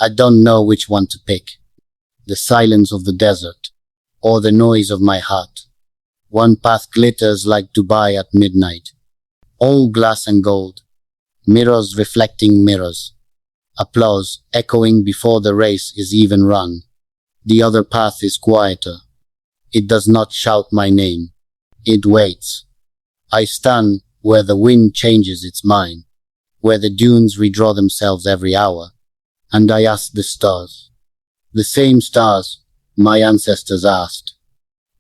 I don't know which one to pick. The silence of the desert, or the noise of my heart. One path glitters like Dubai at midnight. All glass and gold. Mirrors reflecting mirrors. Applause echoing before the race is even run. The other path is quieter. It does not shout my name. It waits. I stand where the wind changes its mind, where the dunes redraw themselves every hour, and I ask the stars, the same stars my ancestors asked,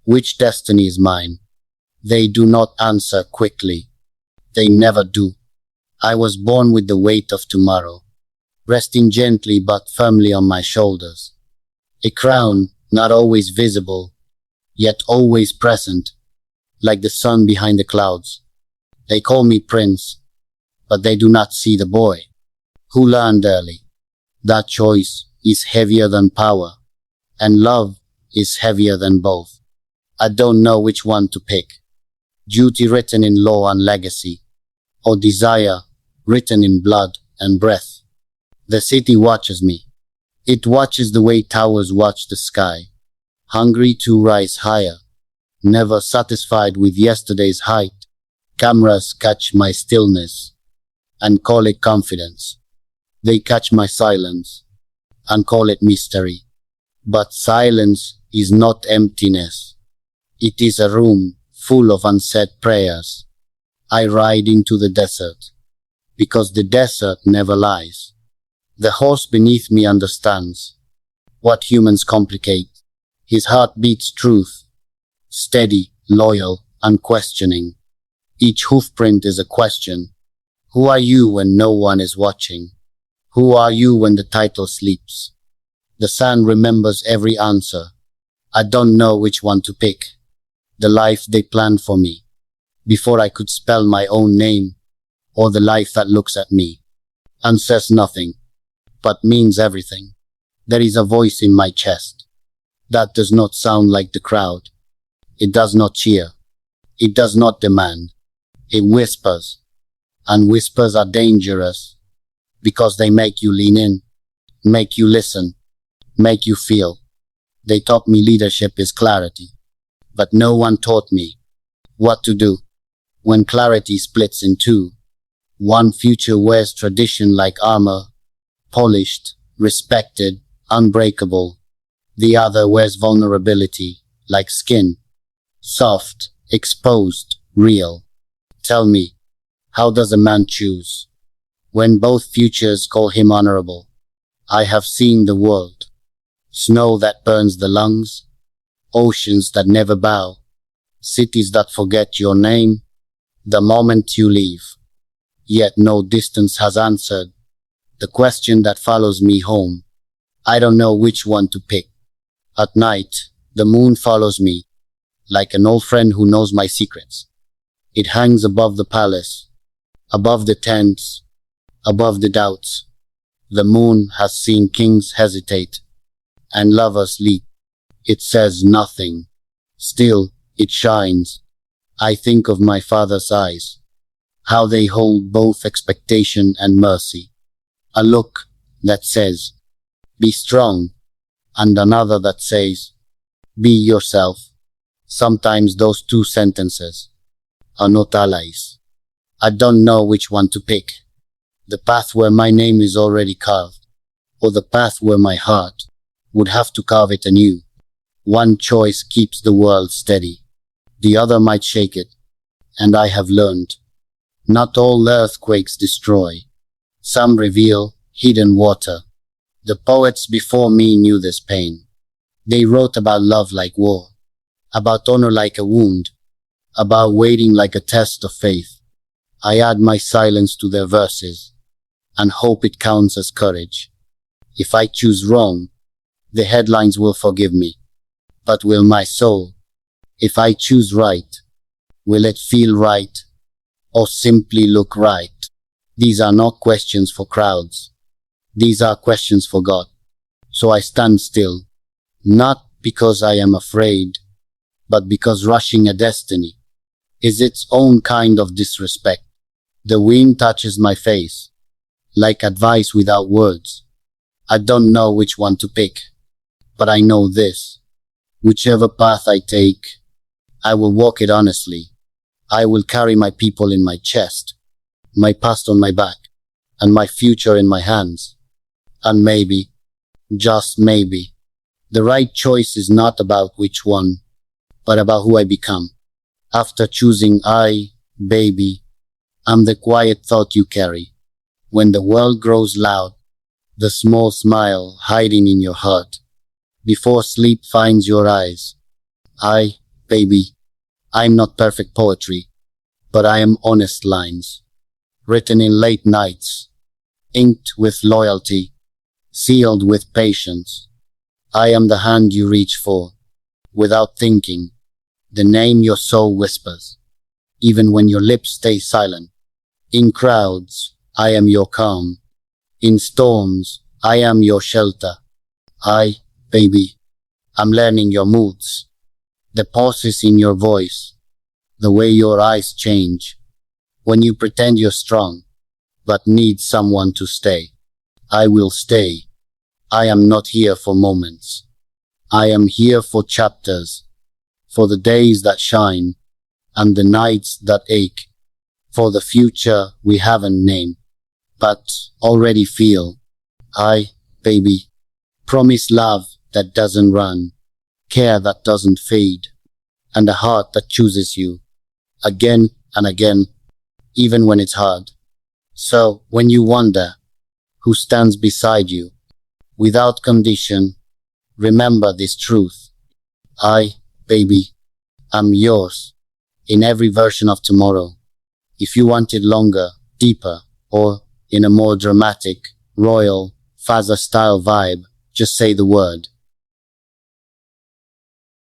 which destiny is mine? They do not answer quickly. They never do. I was born with the weight of tomorrow, resting gently but firmly on my shoulders. A crown not always visible, yet always present, like the sun behind the clouds. They call me prince, but they do not see the boy who learned early. That choice is heavier than power, and love is heavier than both. I don't know which one to pick. Duty written in law and legacy, or desire written in blood and breath. The city watches me. It watches the way towers watch the sky, hungry to rise higher, never satisfied with yesterday's height. Cameras catch my stillness and call it confidence. They catch my silence and call it mystery. But silence is not emptiness. It is a room full of unsaid prayers. I ride into the desert, because the desert never lies. The horse beneath me understands what humans complicate. His heart beats truth, steady, loyal, unquestioning. Each hoofprint is a question. Who are you when no one is watching? Who are you when the title sleeps? The sand remembers every answer. I don't know which one to pick. The life they planned for me, before I could spell my own name, or the life that looks at me and says nothing, but means everything. There is a voice in my chest that does not sound like the crowd. It does not cheer. It does not demand. It whispers, and whispers are dangerous because they make you lean in, make you listen, make you feel. They taught me leadership is clarity, but no one taught me what to do when clarity splits in two. One future wears tradition like armor, polished, respected, unbreakable. The other wears vulnerability like skin, soft, exposed, real. Tell me, how does a man choose when both futures call him honorable? I have seen the world. Snow that burns the lungs, oceans that never bow, cities that forget your name the moment you leave. Yet no distance has answered the question that follows me home. I don't know which one to pick. At night, the moon follows me, like an old friend who knows my secrets. It hangs above the palace, above the tents, above the doubts. The moon has seen kings hesitate and lovers leap. It says nothing. Still, it shines. I think of my father's eyes, how they hold both expectation and mercy. A look that says, be strong, and another that says, be yourself. Sometimes those two sentences are not allies. I don't know which one to pick. The path where my name is already carved, or the path where my heart would have to carve it anew. One choice keeps the world steady. The other might shake it. And I have learned, not all earthquakes destroy. Some reveal hidden water. The poets before me knew this pain. They wrote about love like war, about honor like a wound, about waiting like a test of faith. I add my silence to their verses, and hope it counts as courage. If I choose wrong, the headlines will forgive me. But will my soul? If I choose right, will it feel right, or simply look right? These are not questions for crowds. These are questions for God. So I stand still, not because I am afraid, but because rushing a destiny is its own kind of disrespect. The wind touches my face, like advice without words. I don't know which one to pick, but I know this. Whichever path I take, I will walk it honestly. I will carry my people in my chest, my past on my back, and my future in my hands. And maybe, just maybe, the right choice is not about which one, but about who I become. After choosing baby, I'm the quiet thought you carry. When the world grows loud, the small smile hiding in your heart. Before sleep finds your eyes. Baby, I'm not perfect poetry, but I am honest lines, written in late nights, inked with loyalty, sealed with patience. I am the hand you reach for, without thinking, the name your soul whispers, even when your lips stay silent. In crowds, I am your calm. In storms, I am your shelter. Baby, I'm learning your moods, the pauses in your voice, the way your eyes change, when you pretend you're strong, but need someone to stay. I will stay. I am not here for moments. I am here for chapters, for the days that shine, and the nights that ache, for the future we haven't named, but already feel. Baby, promise love that doesn't run, care that doesn't fade, and a heart that chooses you, again and again, even when it's hard. So, when you wonder who stands beside you, without condition, remember this truth. Baby, I'm yours, in every version of tomorrow. If you want it longer, deeper, or in a more dramatic, royal, Fazza style vibe, just say the word.